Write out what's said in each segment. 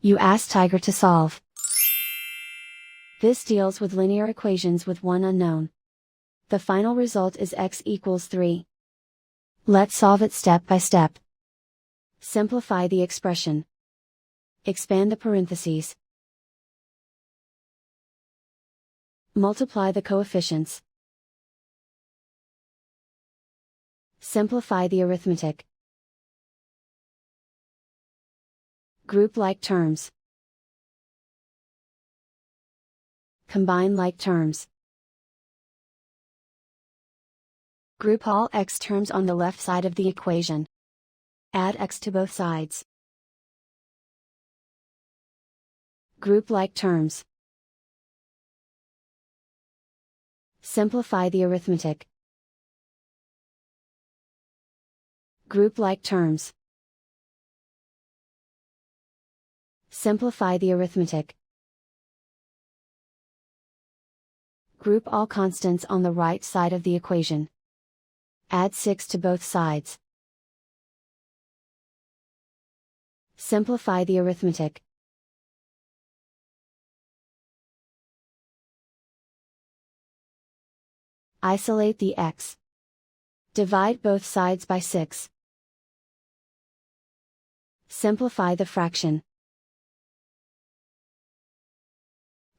You ask Tiger to solve. This deals with linear equations with one unknown. The final result is x equals 3. Let's solve it step by step. Simplify the expression. Expand the parentheses. Multiply the coefficients. Simplify the arithmetic. Group like terms. Combine like terms. Group all x terms on the left side of the equation. Add x to both sides. Group like terms. Simplify the arithmetic. Group like terms. Simplify the arithmetic. Group all constants on the right side of the equation. Add 6 to both sides. Simplify the arithmetic. Isolate the x. Divide both sides by 6. Simplify the fraction.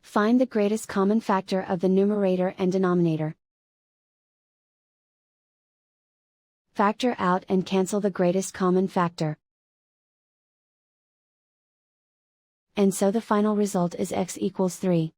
Find the greatest common factor of the numerator and denominator. Factor out and cancel the greatest common factor. And so the final result is x equals 3.